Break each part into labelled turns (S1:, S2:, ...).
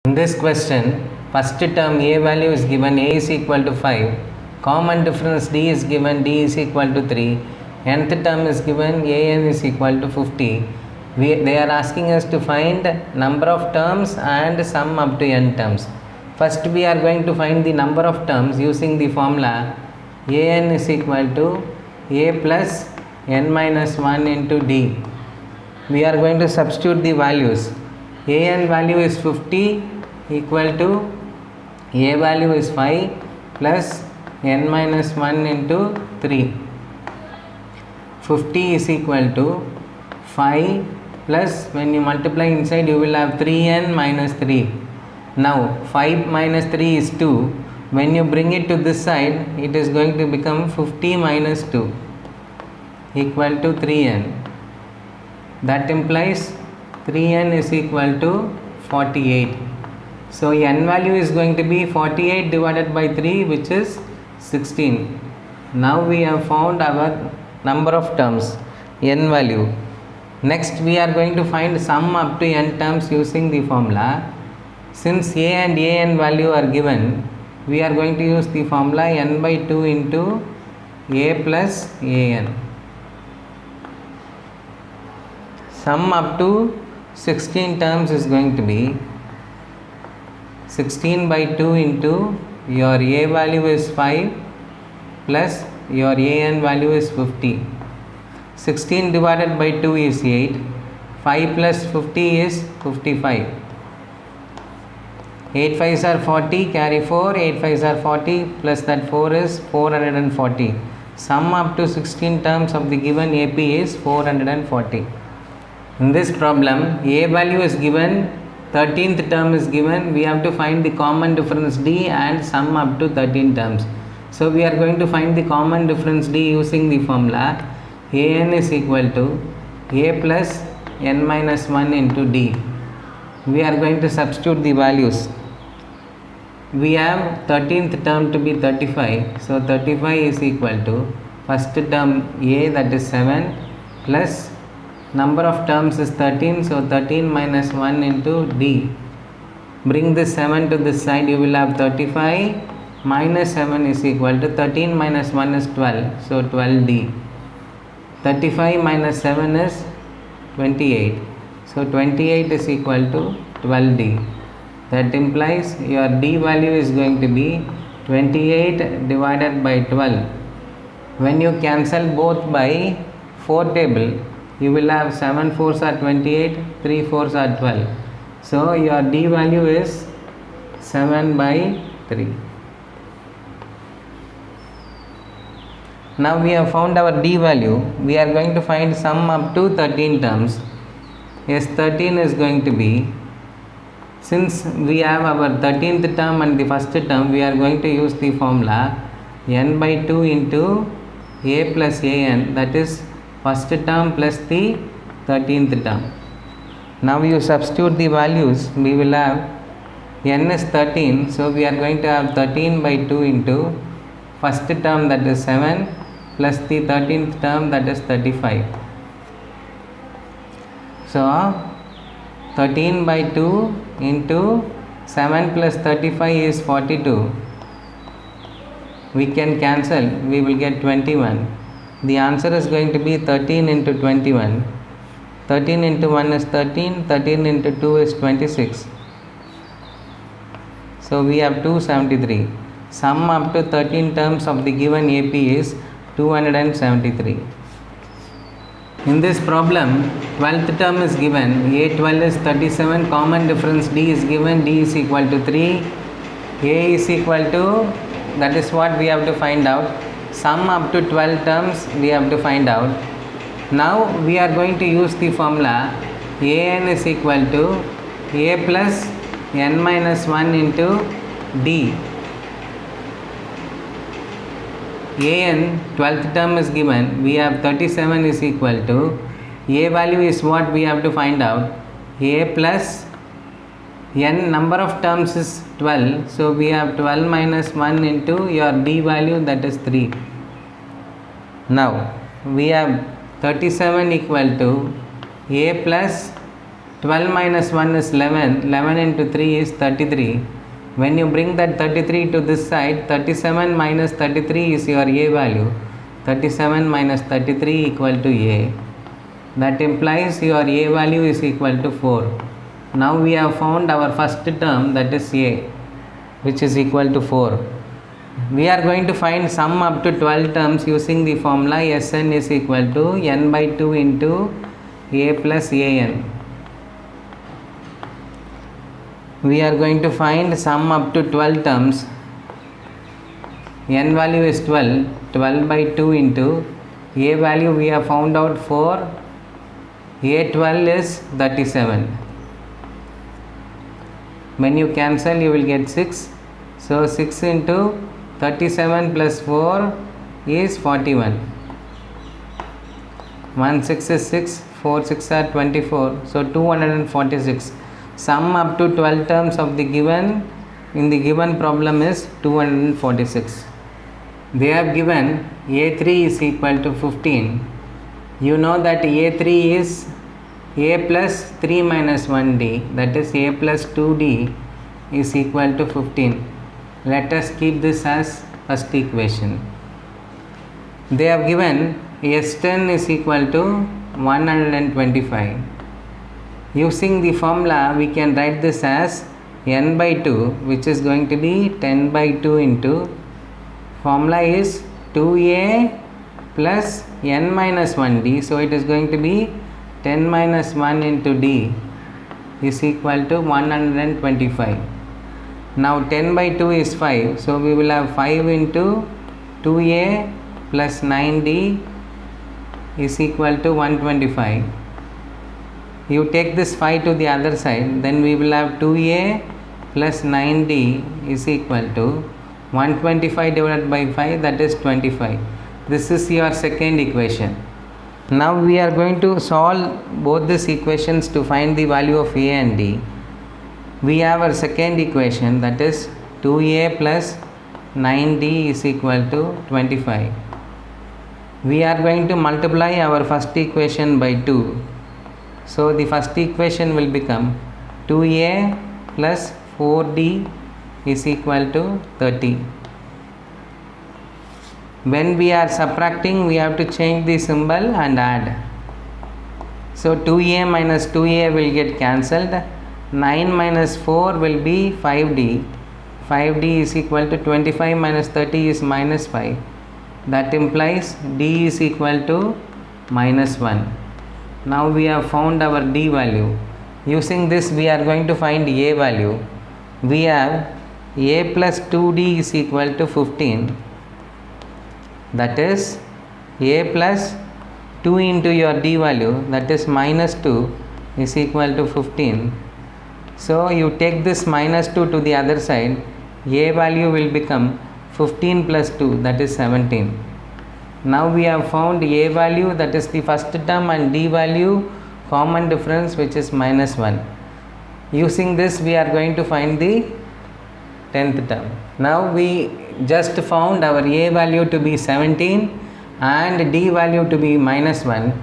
S1: In this question, first term a value is given, a is equal to 5, common difference d is given, d is equal to 3, nth term is given, an is equal to 50. They are asking us to find number of terms and sum up to n terms. First we are going to find the number of terms using the formula an is equal to a plus n minus 1 into d. We are going to substitute the values. an value is 50 equal to a value is 5 plus n minus 1 into 3. 50 is equal to 5 plus, when you multiply inside you will have 3n minus 3. Now 5 minus 3 is 2. When you bring it to this side, it is going to become 50 minus 2 equal to 3n. That implies 3n is equal to 48. So n value is going to be 48 divided by 3, which is 16. Now we have found our number of terms, n value. Next we are going to find sum up to n terms using the formula. Since a and an value are given, we are going to use the formula n by 2 into a plus an. Sum up to 16 terms is going to be 16 by 2 into your a value is 5 plus your an value is 50. 16 divided by 2 is 8. 5 plus 50 is 55. 8 5s are 40, carry 4. 8 5s are 40 plus that 4 is 440. Sum up to 16 terms of the given AP is 440. In this problem, a value is given, 13th term is given. We have to find the common difference d and sum up to 13 terms. So we are going to find the common difference d using the formula an is equal to a plus n minus 1 into d. We are going to substitute the values. We have 13th term to be 35. So 35 is equal to first term a, that is 7, plus number of terms is 13, so 13 minus 1 into d. Bring this 7 to this side, you will have 35 minus 7 is equal to 13 minus 1 is 12, so 12d. 35 minus 7 is 28, so 28 is equal to 12d. That implies your d value is going to be 28 divided by 12. When you cancel both by 4 table, you will have 7 4s are 28, 3 4s are 12. So your d value is 7 by 3. Now we have found our d value. We are going to find sum up to 13 terms. Yes, 13 is going to be, since we have our 13th term and the first term, we are going to use the formula n by 2 into a plus an, that is first term plus the 13th term. Now you substitute the values. We will have n is 13, so we are going to have 13 by 2 into first term, that is 7, plus the 13th term, that is 35. So 13 by 2 into 7 plus 35 is 42. We can cancel, we will get 21. The answer is going to be 13 into 21. 13 into 1 is 13, 13 into 2 is 26. So we have 273. Sum up to 13 terms of the given AP is 273. In this problem, 12th term is given, a12 is 37, common difference d is given, d is equal to 3, a is equal to, that is what we have to find out. Sum up to 12 terms we have to find out. Now we are going to use the formula an is equal to a plus n minus 1 into d. an 12th term is given, we have 37 is equal to, a value is what we have to find out, a plus n number of terms is 12, so we have 12 minus 1 into your d value, that is 3. Now we have 37 equal to a plus 12 minus 1 is 11. 11 into 3 is 33. When you bring that 33 to this side, 37 minus 33 is your A value. 37 minus 33 equal to A. That implies your A value is equal to 4. Now we have found our first term, that is A, which is equal to 4. We are going to find sum up to 12 terms using the formula Sn is equal to n by 2 into A plus An. We are going to find sum up to 12 terms. N value is 12. 12 by 2 into A value we have found out 4. A12 is 37. When you cancel, you will get 6. So 6 into 37 plus 4 is 41. 1 6 is 6. 4 6 are 24. So 246. Sum up to 12 terms of the given in the given problem is 246. They have given A3 is equal to 15. You know that A3 is A plus 3 minus 1D, that is A plus 2D is equal to 15. Let us keep this as first equation. They have given S10 is equal to 125. Using the formula, we can write this as n by 2, which is going to be 10 by 2 into formula is 2a plus n minus 1d. So it is going to be 10 minus 1 into d is equal to 125. Now 10 by 2 is 5. So we will have 5 into 2a plus 9d is equal to 125. You take this 5 to the other side, then we will have 2a plus 9d is equal to 125 divided by 5, that is 25. This is your second equation. Now we are going to solve both these equations to find the value of a and d. We have our second equation, that is 2a plus 9d is equal to 25. We are going to multiply our first equation by 2. So the first equation will become 2a plus 4d is equal to 30. When we are subtracting, we have to change the symbol and add. So 2a minus 2a will get cancelled. 9 minus 4 will be 5d. 5d is equal to 25 minus 30 is minus 5. That implies d is equal to minus 1. Now we have found our d value. Using this, we are going to find a value. We have a plus 2d is equal to 15. That is a plus 2 into your d value, that is minus 2 is equal to 15. So you take this minus 2 to the other side, a value will become 15 plus 2, that is 17. Now we have found a value, that is the first term, and d value common difference, which is minus 1. Using this, we are going to find the 10th term. Now we just found our a value to be 17 and d value to be minus 1.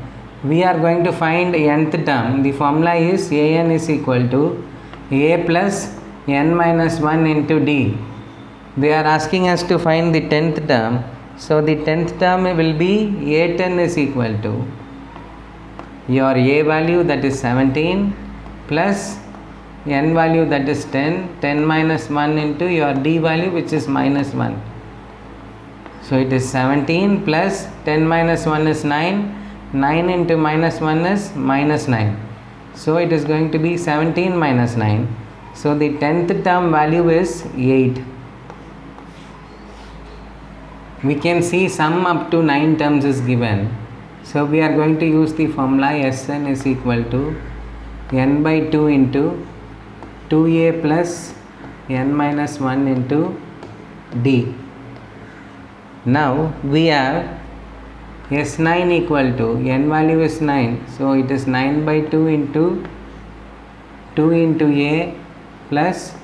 S1: We are going to find nth term. The formula is an is equal to a plus n minus 1 into d. They are asking us to find the 10th term. So the 10th term will be a10 is equal to your a value, that is 17, plus n value, that is 10. 10 minus 1 into your d value, which is minus 1. So it is 17 plus 10 minus 1 is 9. 9 into minus 1 is minus 9. So it is going to be 17 minus 9. So the 10th term value is 8. We can see sum up to 9 terms is given. So we are going to use the formula Sn is equal to n by 2 into 2a plus n minus 1 into d. Now we have S9 equal to n value is 9. So it is 9 by 2 into 2 into a plus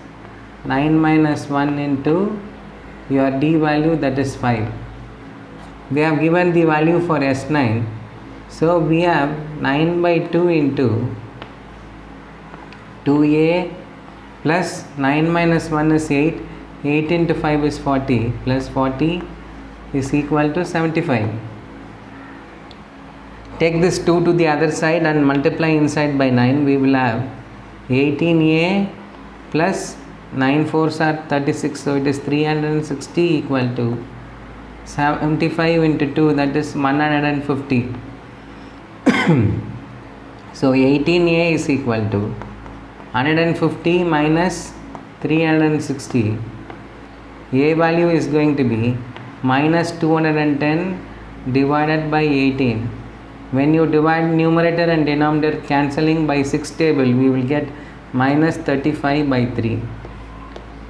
S1: 9 minus 1 into your d value, that is 5. They have given the value for S9. So we have 9 by 2 into 2a plus 9 minus 1 is 8. 8 into 5 is 40 plus 40 is equal to 75. Take this 2 to the other side and multiply inside by 9. We will have 18a plus 9 4s are 36. So it is 360 equal to 75 into 2, that is 150. So 18a is equal to 150 minus 360. A value is going to be minus 210 divided by 18. When you divide numerator and denominator cancelling by 6 table, we will get minus 35 by 3.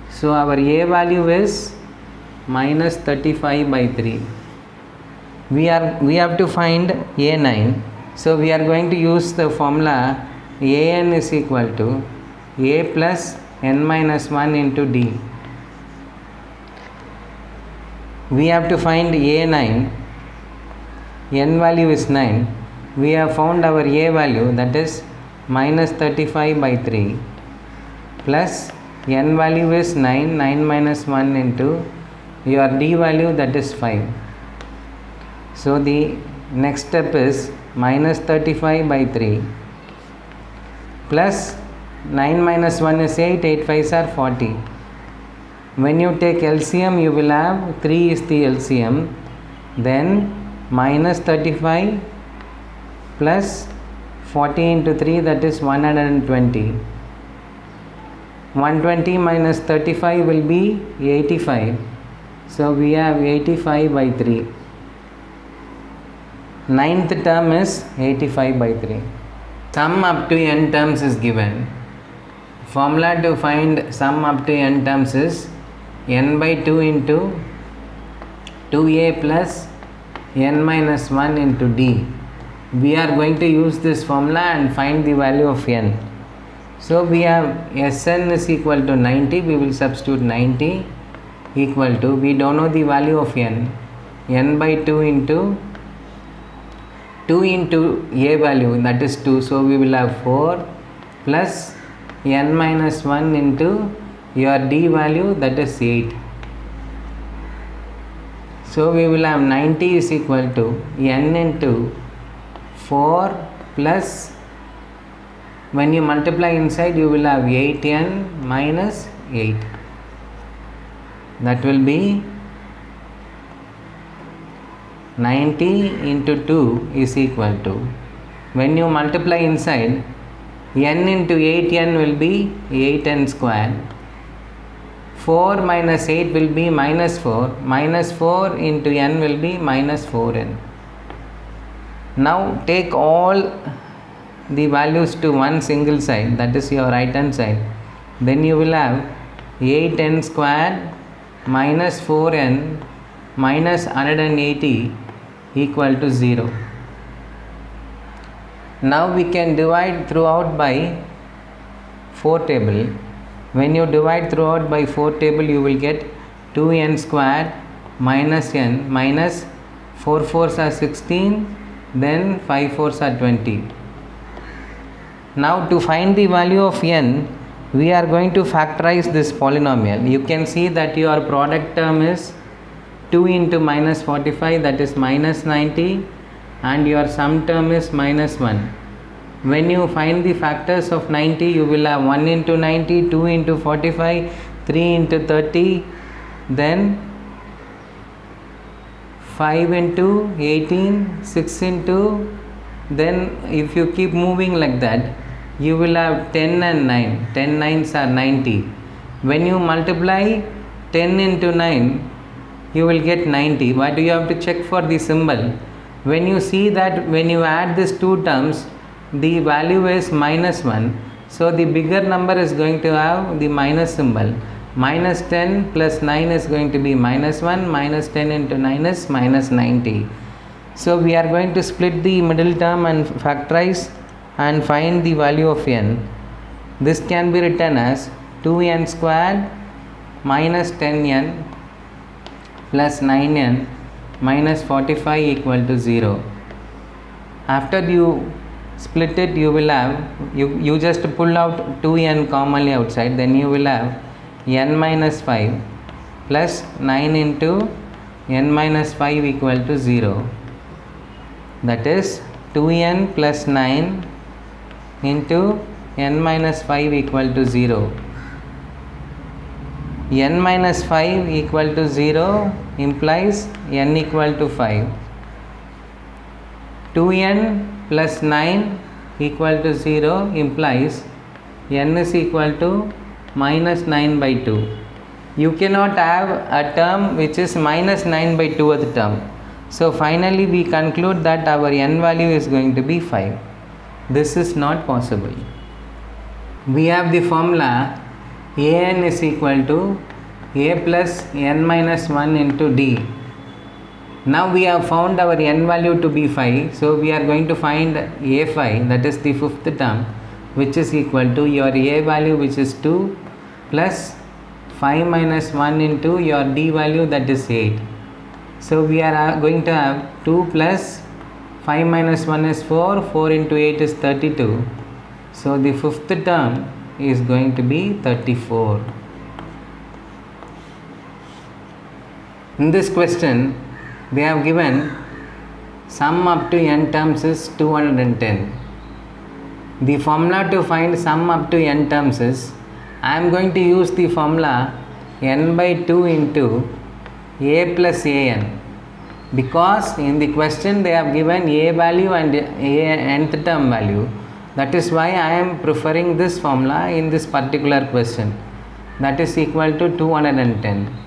S1: So our A value is minus 35 by 3. We have to find A9. So we are going to use the formula An is equal to A plus n minus 1 into D. We have to find A9. N value is 9. We have found our A value, that is minus 35 by 3, plus n value is 9. 9 minus 1 into your D value, that is 5. So the next step is minus 35 by 3 plus 9 minus 1 is 8. 8 5s are 40. When you take LCM, you will have 3 is the LCM. Then minus 35 plus 40 into 3, that is 120. 120 minus 35 will be 85. So we have 85 by 3. Ninth term is 85 by 3. Sum up to n terms is given. Formula to find sum up to n terms is n by 2 into 2a plus n minus 1 into d. We are going to use this formula and find the value of n. So we have Sn is equal to 90. We will substitute 90 equal to, we don't know the value of n by 2 into a value, that is 2. So we will have 4 plus n minus 1 into your d value, that is 8. So we will have 90 is equal to n into 4 plus, when you multiply inside, you will have 8n minus 8. That will be 90 into 2 is equal to, when you multiply inside, n into 8n will be 8n square. 4 minus 8 will be minus 4. Minus 4 into n will be minus 4n. Now take all the values to one single side, that is your right hand side. Then you will have 8n square minus 4n minus 180 equal to 0. Now we can divide throughout by 4 table. When you divide throughout by 4 table, you will get 2n square minus n minus 4 4s are 16, then 5 4s are 20. Now to find the value of n, we are going to factorize this polynomial. You can see that your product term is 2 into minus 45, that is minus 90, and your sum term is minus 1. When you find the factors of 90, you will have 1 into 90, 2 into 45, 3 into 30, then 5 into 18, 6 into, then if you keep moving like that, you will have 10 and 9. 10 9s are 90. When you multiply 10 into 9, you will get 90. But you have to check for the symbol. When you see that when you add these two terms, the value is minus 1. So the bigger number is going to have the minus symbol. Minus 10 plus 9 is going to be minus 1. Minus 10 into 9 is minus 90. So we are going to split the middle term and factorize and find the value of n. This can be written as 2n squared minus 10n plus 9n minus 45 equal to 0. After you split it, you will have, you just pull out 2n commonly outside, then you will have n minus 5 plus 9 into n minus 5 equal to 0. That is 2n plus 9 into n minus 5 equal to 0. n minus 5 equal to 0 implies n equal to 5. 2n plus 9 equal to 0 implies n is equal to minus 9 by 2. You cannot have a term which is minus 9 by 2th term. So finally we conclude that our n value is going to be 5. This is not possible. We have the formula an is equal to a plus n minus 1 into d. Now we have found our n value to be 5, so we are going to find a5, that is the 5th term, which is equal to your a value, which is 2, plus 5 minus 1 into your d value, that is 8. So we are going to have 2 plus 5 minus 1 is 4, 4 into 8 is 32. So the 5th term is going to be 34. In this question, they have given sum up to n terms is 210. The formula to find sum up to n terms is, I am going to use the formula n by 2 into a plus an, because in the question they have given a value and a nth term value. That is why I am preferring this formula in this particular question, that is equal to 210.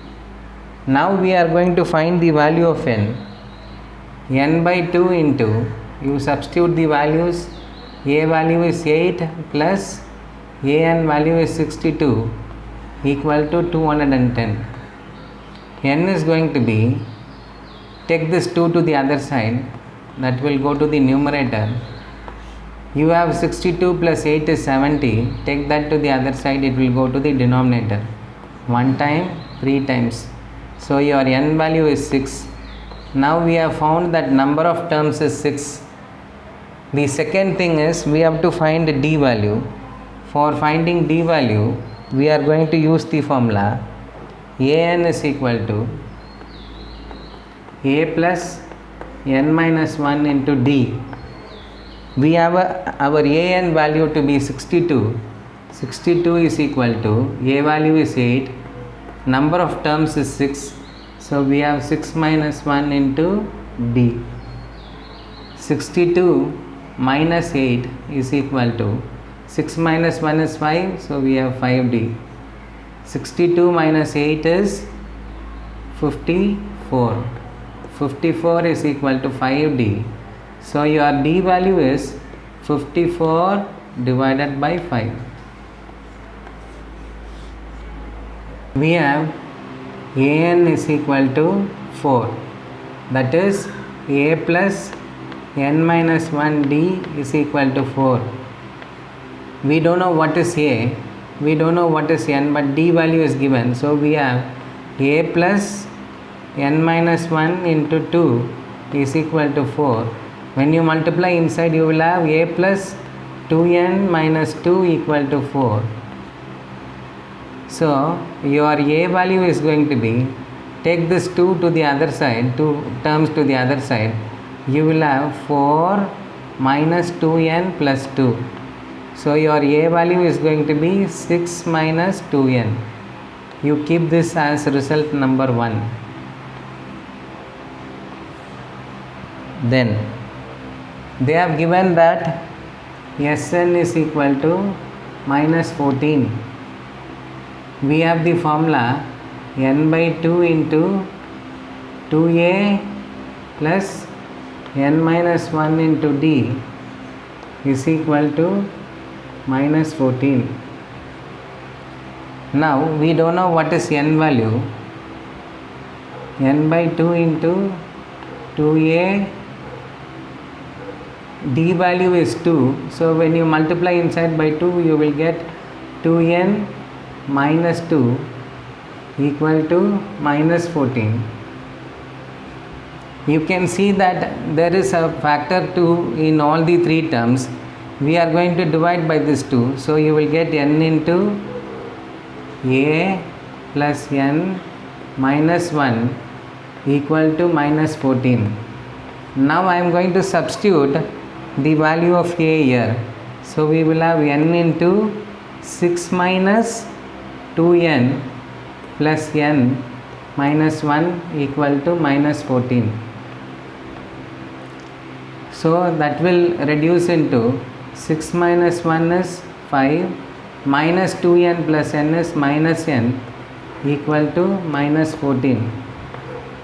S1: Now we are going to find the value of n. n by 2 into, you substitute the values, a value is 8 plus an value is 62 equal to 210. n is going to be, take this 2 to the other side, that will go to the numerator. You have 62 plus 8 is 70, take that to the other side, it will go to the denominator. 1 time, 3 times. So your n value is 6. Now we have found that number of terms is 6. The second thing is, we have to find d value. For finding d value, we are going to use the formula an is equal to a plus n minus 1 into d. We have our an value to be 62. 62 is equal to, a value is 8, number of terms is 6, so we have 6 minus 1 into d. 62 minus 8 is equal to, 6 minus 1 is 5, so we have 5d. 62 minus 8 is 54. 54 is equal to 5d. So your d value is 54 divided by 5. We have an is equal to 4, that is a plus n minus 1 d is equal to 4. We don't know what is a, we don't know what is n, but d value is given, so we have a plus n minus 1 into 2 is equal to 4. When you multiply inside, you will have a plus 2n minus 2 equal to 4. So your a value is going to be, take this 2 to the other side, 2 terms to the other side, you will have 4 minus 2n plus 2. So your a value is going to be 6 minus 2n. You keep this as result number 1. Then they have given that Sn is equal to minus 14. We have the formula n by 2 into 2a plus n minus 1 into d is equal to minus 14. Now we don't know what is n value. N by 2 into 2a, d value is 2, so when you multiply inside by 2, you will get 2n minus 2 equal to minus 14. You can see that there is a factor 2 in all the three terms. we are going to divide by this 2. So you will get n into a plus n minus 1 equal to minus 14. Now I am going to substitute the value of a here. So we will have n into 6 minus 2n plus n minus 1 equal to minus 14. So that will reduce into 6 minus 1 is 5, minus 2n plus n is minus n equal to minus 14.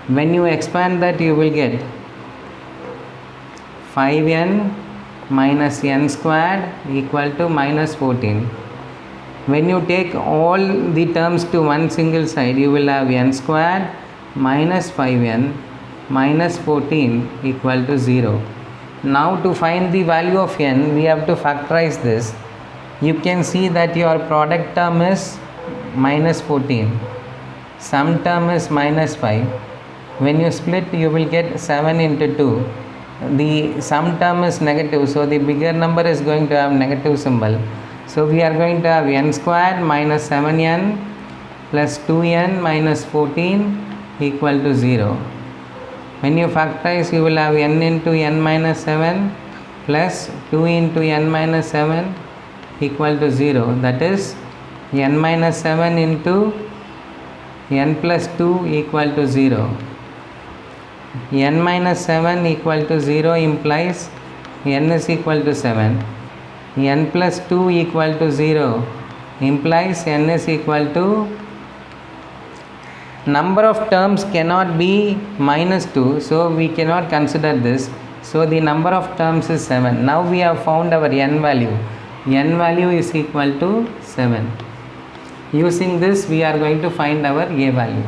S1: When you expand that, you will get 5n minus n squared equal to minus 14. When you take all the terms to one single side, you will have n squared minus 5n minus 14 equal to 0. Now to find the value of n, we have to factorize this. You can see that your product term is minus 14, sum term is minus 5. When you split, you will get 7 into 2. The sum term is negative, so the bigger number is going to have negative symbol. So we are going to have n squared minus 7n plus 2n minus 14 equal to 0. When you factorize, you will have n into n minus 7 plus 2 into n minus 7 equal to 0. That is n minus 7 into n plus 2 equal to 0. n minus 7 equal to 0 implies n is equal to 7. n plus 2 equal to 0 implies n is equal to, number of terms cannot be minus 2, so we cannot consider this. So the number of terms is 7. Now we have found our n value. n value is equal to 7. Using this, we are going to find our a value.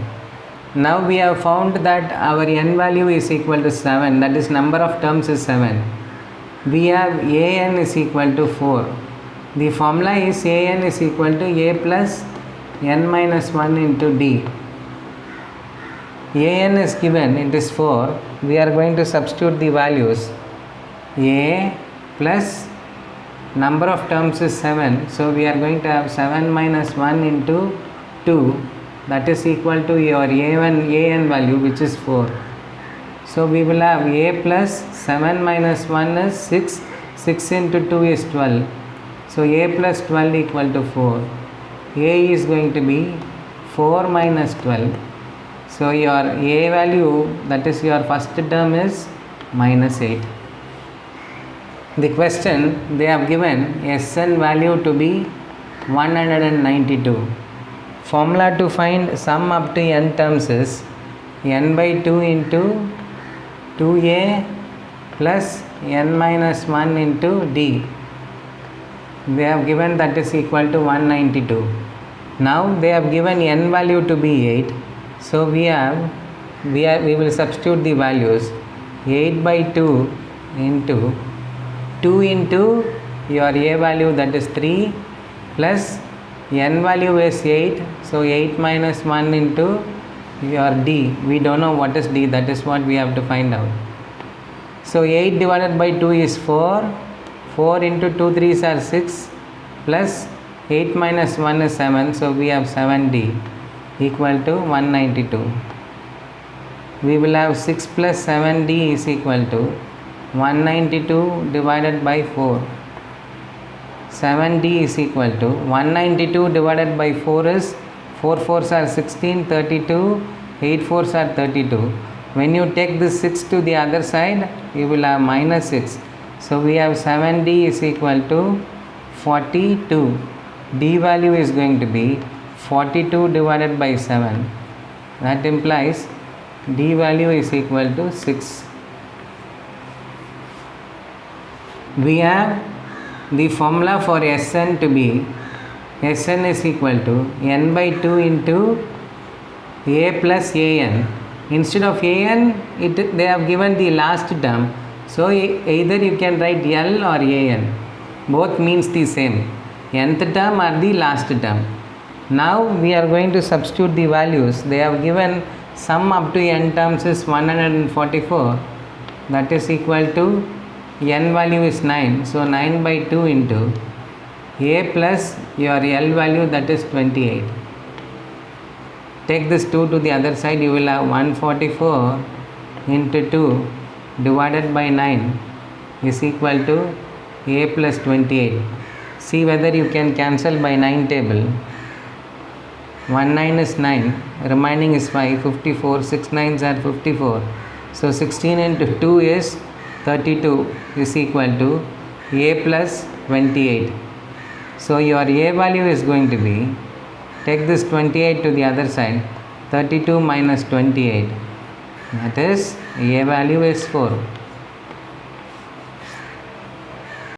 S1: Now we have found that our n value is equal to 7, that is number of terms is 7. We have an is equal to 4. The formula is an is equal to a plus n minus 1 into d. An is given, it is 4. We are going to substitute the values. A plus number of terms is 7, so we are going to have 7 minus 1 into 2, that is equal to your an value, which is 4. So we will have a plus 7 minus 1 is 6, 6 into 2 is 12. So a plus 12 equal to 4. A is going to be 4 minus 12. So your a value, that is your first term, is minus 8. The question, they have given Sn value to be 192. Formula to find sum up to n terms is n by 2 into 2a plus n minus 1 into d. They have given that is equal to 192. Now they have given n value to be 8. So we will substitute the values. 8 by 2 into 2 into your a value, that is 3, plus n value is 8, so 8 minus 1 into your d. We don't know what is d, that is what we have to find out. So 8 divided by 2 is 4, 4 into 2 3s are 6, plus 8 minus 1 is 7, so we have 7d equal to 192. We will have 6 plus 7d is equal to 192 divided by 4. 7d is equal to 192 divided by 4 is 4 4s are 16, 32, 8 4s are 32. When you take this 6 to the other side, you will have minus 6. So we have 7d is equal to 42. D value is going to be 42 divided by 7. That implies d value is equal to 6. We have the formula for Sn to be Sn is equal to n by 2 into a plus an. Instead of an, they have given the last term. So either you can write L or an. Both means the same. Nth term or the last term. Now we are going to substitute the values. They have given sum up to n terms is 144. That is equal to n value is 9, so 9 by 2 into a plus your L value, that is 28. Take this 2 to the other side, you will have 144 into 2 divided by 9 is equal to a plus 28. See whether you can cancel by 9 table. 1 9 is 9, remaining is 5, 54, 6 9s are 54. So 16 into 2 is 32 is equal to a plus 28. So your a value is going to be, take this 28 to the other side, 32 minus 28, that is a value is 4.